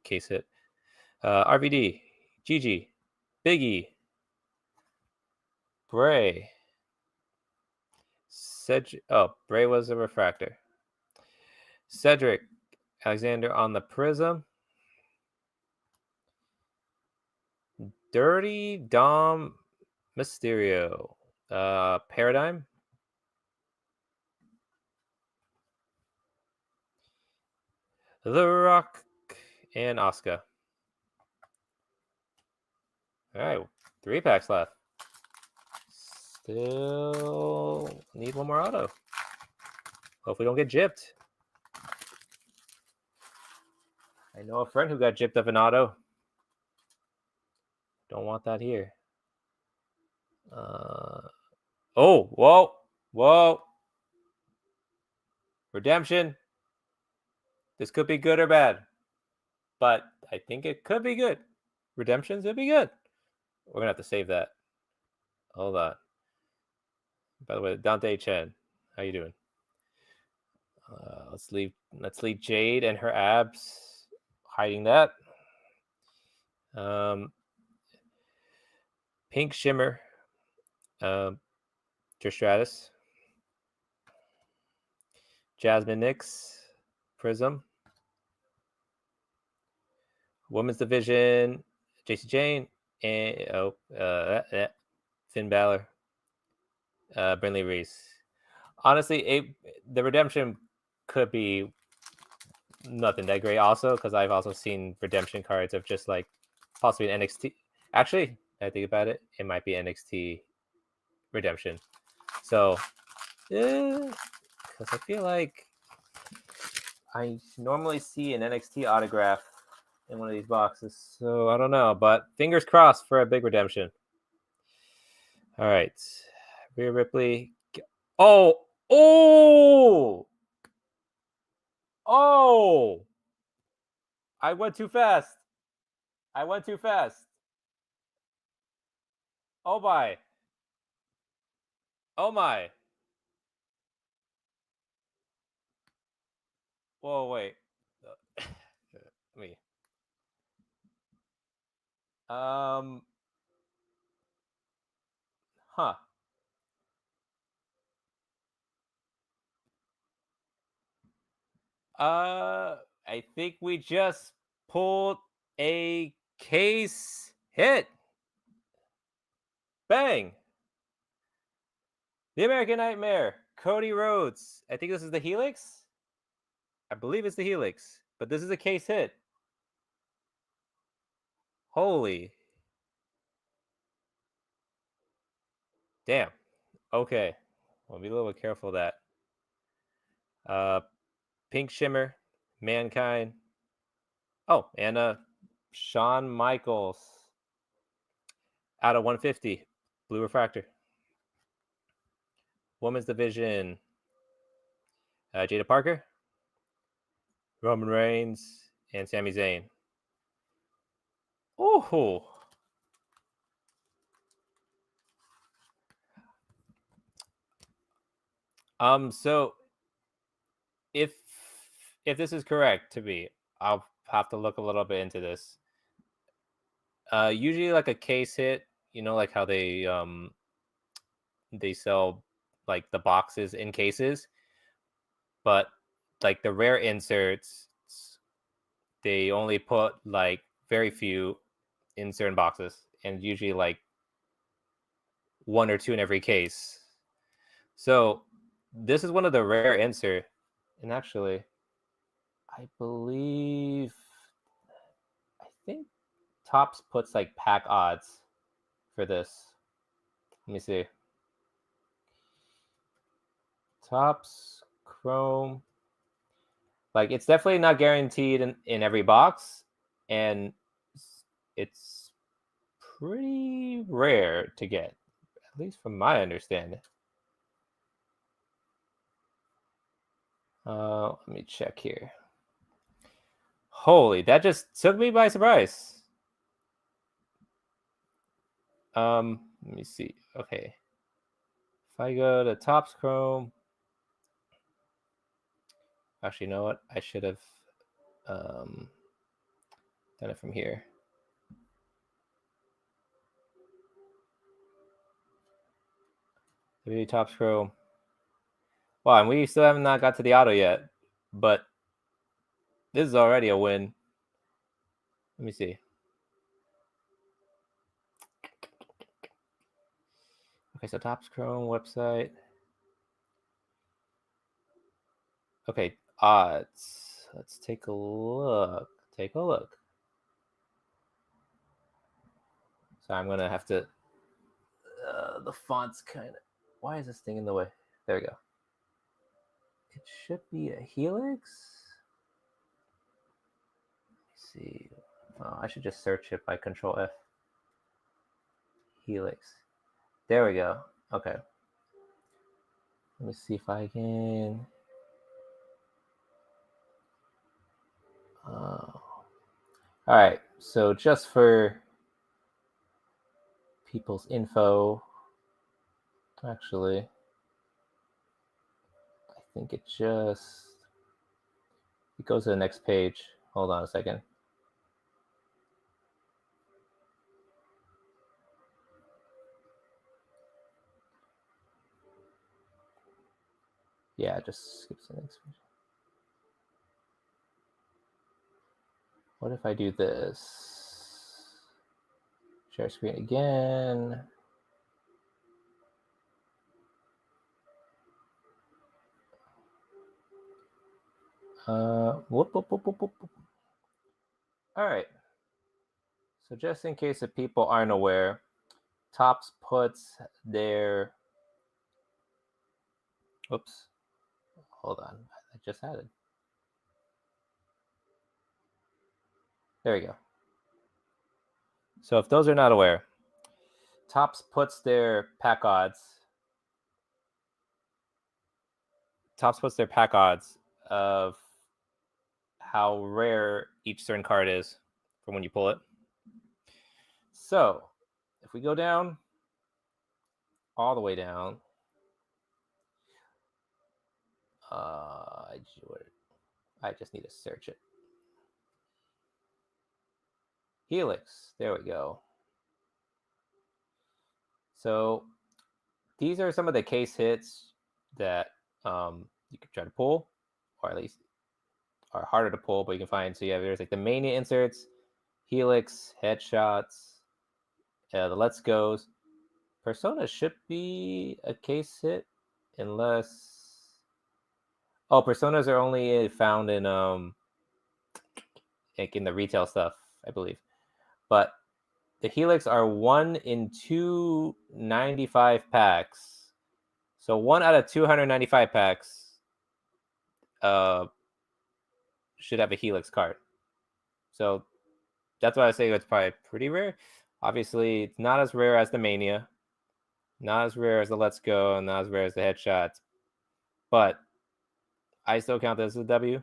case hit. RVD, GG, Biggie, Bray. Bray was a refractor. Cedric Alexander on the Prism. Dirty Dom Mysterio. Paradigm. The Rock and Asuka. All right, 3 packs left. Still need one more auto. Hope we don't get gypped. I know a friend who got gypped of an auto. Don't want that here. Oh, whoa. Redemption. This could be good or bad, but I think it could be good. Redemptions would be good. We're gonna have to save that. Hold on. By the way, Dante Chen, how you doing? Let's leave Jade and her abs hiding that. Pink Shimmer, Trish Stratus, Jasmine Nix, Prism, Women's Division, JC Jane, and Finn Balor, Brinley Reese. Honestly, the redemption could be nothing that great also, because I've also seen redemption cards of just like possibly an NXT. Actually, I think about it, it might be NXT redemption. So, because I feel like I normally see an NXT autograph in one of these boxes. So I don't know, but fingers crossed for a big redemption. All right, Rhea Ripley. Oh, oh, oh! I went too fast. I went too fast. Oh my. Oh my. Whoa, wait. Me. Um. Huh. I think we just pulled a case hit. Bang. The American Nightmare, Cody Rhodes. I think this is the Helix. I believe it's the Helix, but this is a case hit. Holy. Damn. Okay. We'll be a little bit careful of that. Pink Shimmer, Mankind. Oh, and Shawn Michaels out of 150. Blue Refractor. Women's Division. Jada Parker, Roman Reigns, and Sami Zayn. Oh. So if this is correct to me, I'll have to look a little bit into this. Usually like a case hit, like how they sell like the boxes in cases, but like the rare inserts, they only put like very few in certain boxes, and usually like one or two in every case. So this is one of the rare insert, and actually, I think Topps puts like pack odds for this. Let me see. Topps Chrome. Like it's definitely not guaranteed in every box, and it's pretty rare to get, at least from my understanding. Let me check here. Holy, that just took me by surprise. Let me see. Okay. If I go to Topps Chrome, actually, you know what? I should have done it from here. WWE Topps Chrome. Wow, and we still have not got to the auto yet, but this is already a win. Let me see. Okay, so Topps Chrome website. Okay, odds. Let's take a look. Take a look. So I'm gonna have to. The font's kind of. Why is this thing in the way? There we go. It should be a Helix. Let me see. Oh, I should just search it by Control F. Helix. There we go. Okay. Let me see if I can. All right. So just for people's info. Actually, I think it goes to the next page. Hold on a second. Yeah, it just skips the next page. What if I do this? Share screen again. Whoop. All right. So just in case if people aren't aware, Topps puts their. Oops. Hold on. I just had it. There we go. So if those are not aware, Topps puts their pack odds. Topps puts their pack odds of how rare each certain card is from when you pull it. So if we go down, all the way down, I just need to search it. Helix, there we go. So these are some of the case hits that you can try to pull, or at least are harder to pull, but you can find. So yeah, there's like the Mania inserts, Helix, headshots, the Let's Goes. Persona should be a case hit, unless Personas are only found in like in the retail stuff, I believe. But the Helix are 1 in 295 packs. So 1 out of 295 packs should have a Helix card. So that's why I say it's probably pretty rare. Obviously, it's not as rare as the Mania, not as rare as the Let's Go, and not as rare as the Headshots. But I still count this as a W,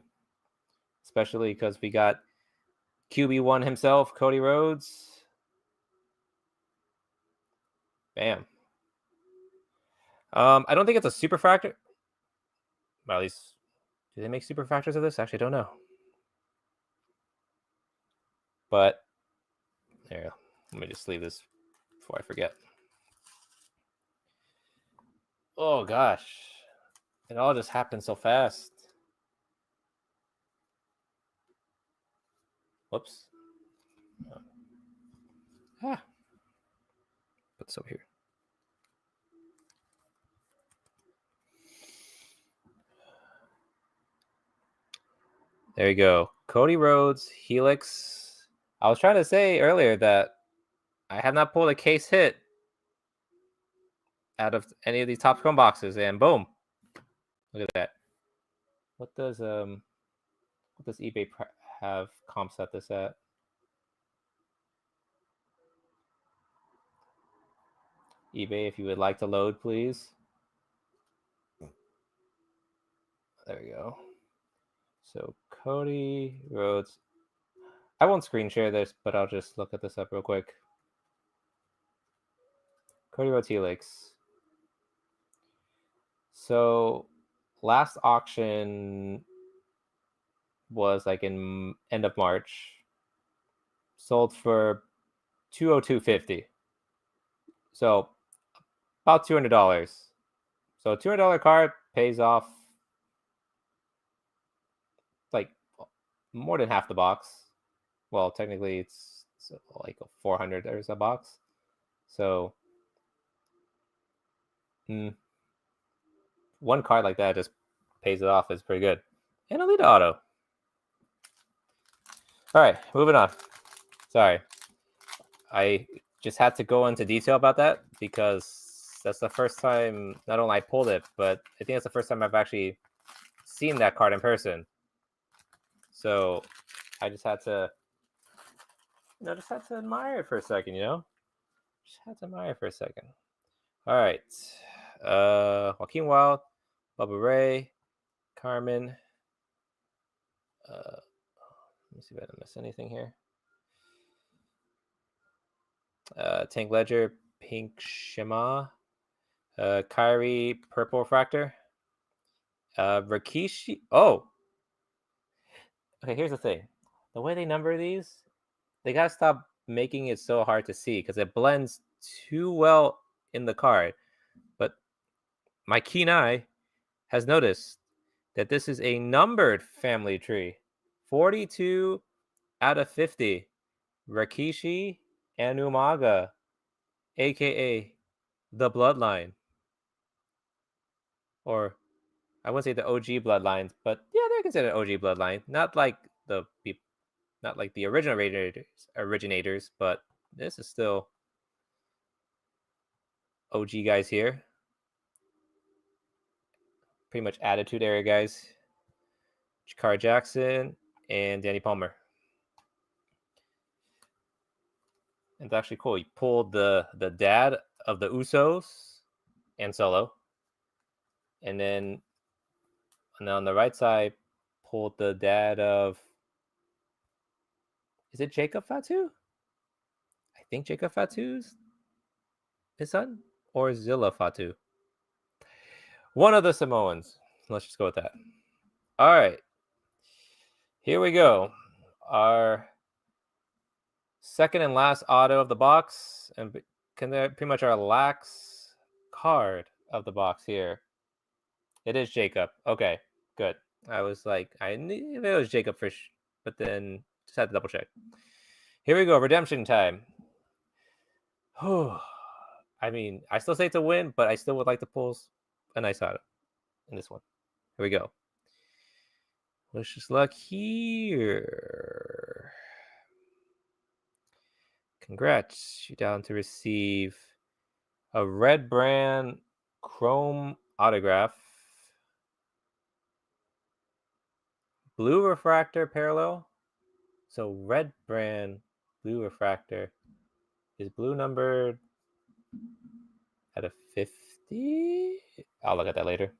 especially because we got QB1 himself, Cody Rhodes. Bam. I don't think it's a super fractor. Well, at least, do they make super fractors of this? Actually, I don't know. But there, let me just leave this before I forget. Oh gosh, it all just happened so fast. Whoops. Put this over here. There you go. Cody Rhodes, Helix. I was trying to say earlier that I have not pulled a case hit out of any of these top chrome boxes, and boom. Look at that. What does eBay have comp set this at? eBay, if you would like to load, please. There we go. So Cody Rhodes. I won't screen share this, but I'll just look at this up real quick. Cody Rhodes Helix. So last auction was like in end of March. Sold for $202.50. So about $200. So a $200 card pays off like more than half the box. Well, technically it's like $400 a box. So one card like that just pays it off. Is pretty good. And Elite Auto. All right, moving on. Sorry. I just had to go into detail about that because that's the first time not only I pulled it, but I think that's the first time I've actually seen that card in person. So I just had to, admire it for a second, Just had to admire it for a second. All right. Joaquin Wild, Bubba Ray, Carmen. Let me see if I didn't miss anything here. Tank Ledger, Pink Shima. Kyrie Purple Refractor. Rikishi. Oh! Okay, here's the thing. The way they number these, they gotta stop making it so hard to see because it blends too well in the card. But my keen eye has noticed that this is a numbered family tree. 42 out of 50. Rikishi and Umaga, aka the Bloodline. Or I wouldn't say the OG bloodlines, but yeah, they're considered OG bloodline. Not like the originators, but this is still OG guys here. Pretty much attitude era guys. Jakar Jackson and Danny Palmer. And it's actually cool. He pulled the dad of the Usos and Solo. And then on the right side, pulled the dad of, is it Jacob Fatu? I think Jacob Fatu's his son, or Zilla Fatu. One of the Samoans. Let's just go with that. All right. Here we go. Our second and last auto of the box, and pretty much our lax card of the box here. It is Jacob. Okay, good. I was like, I knew it was Jacob Fish, but then just had to double check. Here we go. Redemption time. I mean, I still say it's a win, but I still would like to pull a nice auto in this one. Here we go. Wish us luck here. Congrats. You're down to receive a red brand chrome autograph. Blue refractor parallel. So red brand blue refractor. Is blue numbered at a 50? I'll look at that later.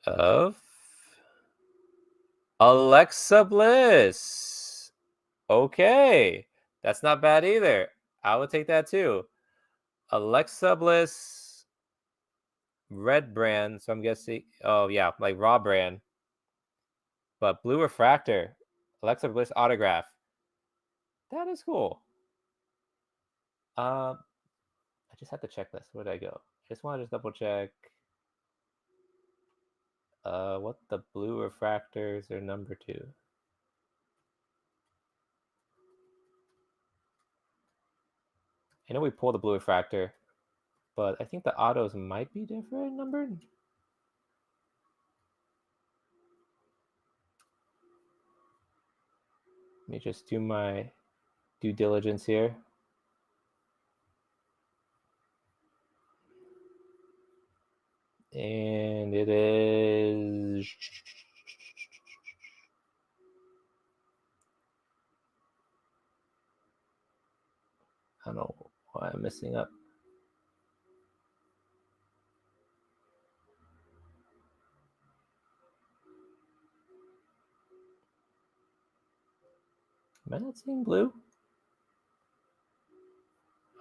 Of Alexa Bliss. Okay. That's not bad either. I would take that too. Alexa Bliss red brand. So I'm guessing, oh yeah, like raw brand. But blue refractor. Alexa Bliss autograph. That is cool. I just have to check this. Where did I go? Just want to just double check. What the blue refractors are number 2. I know we pulled the blue refractor, but I think the autos might be different numbered. Let me just do my due diligence here. And it is... I don't know why I'm messing up. Am I not seeing blue?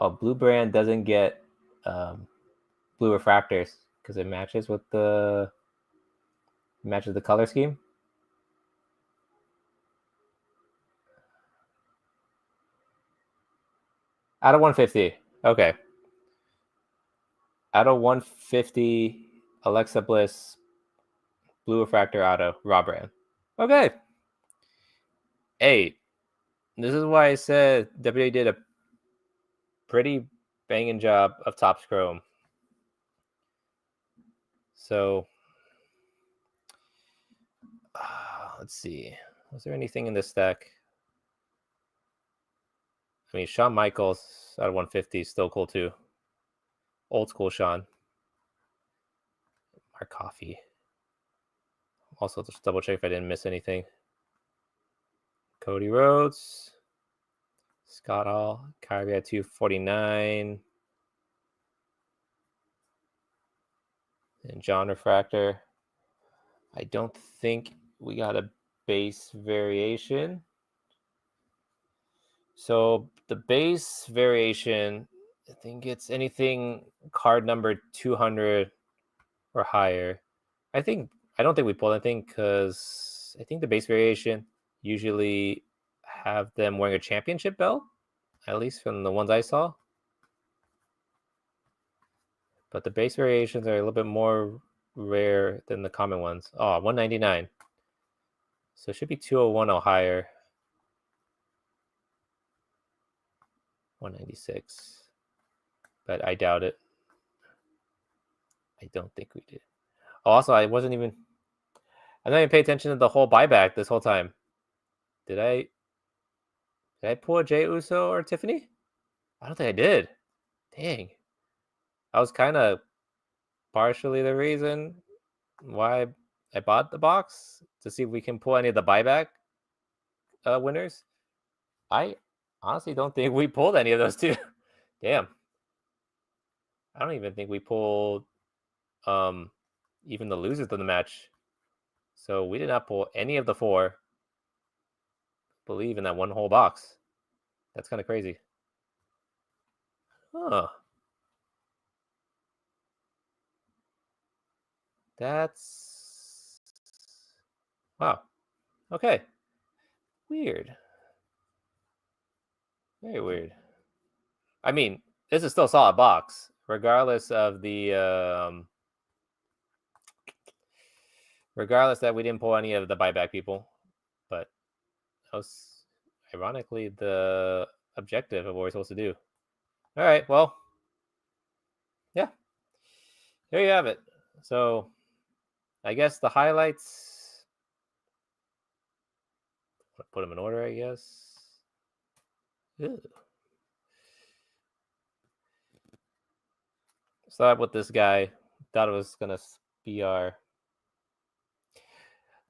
Oh, blue brand doesn't get blue refractors because it matches with the color scheme. Out of 150. Okay. Out of 150, Alexa Bliss, blue refractor auto, raw brand. Okay. Hey, this is why I said WWE did a pretty banging job of Topps Chrome. So, let's see. Was there anything in this stack? I mean, Shawn Michaels out of 150 is still cool too. Old school Shawn. Mark Coffey. Also, just double check if I didn't miss anything. Cody Rhodes. Scott Hall. Kyrie at 249. And John Refractor. I don't think we got a base variation. So the base variation, I think it's anything card number 200 or higher. I don't think we pulled anything because I think the base variation usually have them wearing a championship belt, at least from the ones I saw. But the base variations are a little bit more rare than the common ones. Oh, 199. So it should be 201 or higher. 196. But I doubt it. I don't think we did. Oh, also, I'm not even paying attention to the whole buyback this whole time. Did I pull a Jey Uso or Tiffany? I don't think I did. Dang. I was kind of partially the reason why I bought the box to see if we can pull any of the buyback winners. I honestly don't think we pulled any of those two. Damn. I don't even think we pulled even the losers of the match. So we did not pull any of the four. I believe in that one whole box. That's kind of crazy. Huh. That's wow. Okay. Weird. Very weird. I mean, this is still a solid box, regardless of the regardless that we didn't pull any of the buyback people. But that was ironically the objective of what we're supposed to do. All right, well, yeah. There you have it. So I guess the highlights, put them in order, I guess. Ew. Start with this guy. Thought it was gonna be our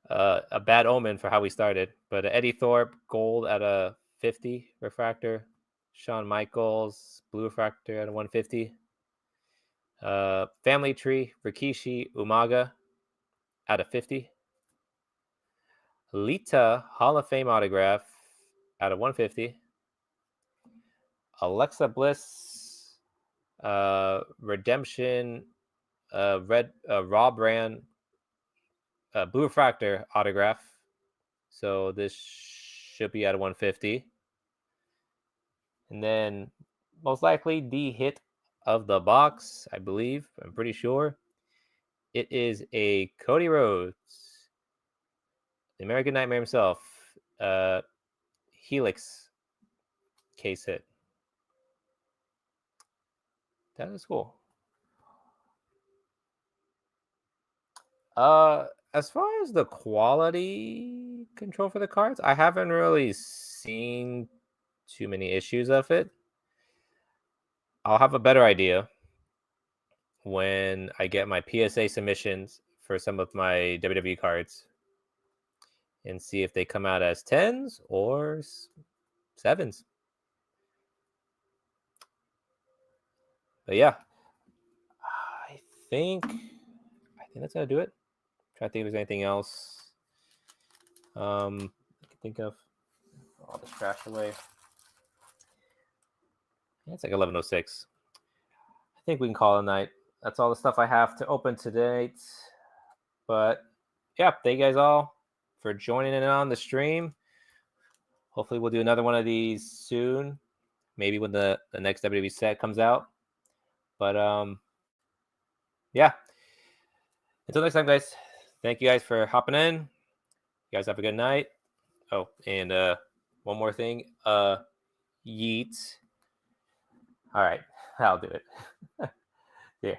a bad omen for how we started. But Eddie Thorpe, gold at a 50 refractor. Shawn Michaels, blue refractor at a 150. Family Tree, Rikishi Umaga at a 50. Lita Hall of Fame autograph at a 150. Alexa Bliss Redemption red Raw brand blue refractor autograph. So this should be at a 150. And then most likely the hit of the box, I believe, I'm pretty sure. It is a Cody Rhodes, the American Nightmare himself, Helix case hit. That is cool. As far as the quality control for the cards, I haven't really seen too many issues of it. I'll have a better idea when I get my PSA submissions for some of my WWE cards and see if they come out as 10s or 7s. But yeah, I think that's gonna do it. Try to think if there's anything else I can think of. All this trash away. Yeah, it's like 11:06. I think we can call it a night. That's all the stuff I have to open today. But yeah, thank you guys all for joining in on the stream. Hopefully we'll do another one of these soon. Maybe when the next WWE set comes out. But yeah. Until next time, guys. Thank you guys for hopping in. You guys have a good night. Oh, and one more thing. Yeet. All right, I'll do it. Yeah.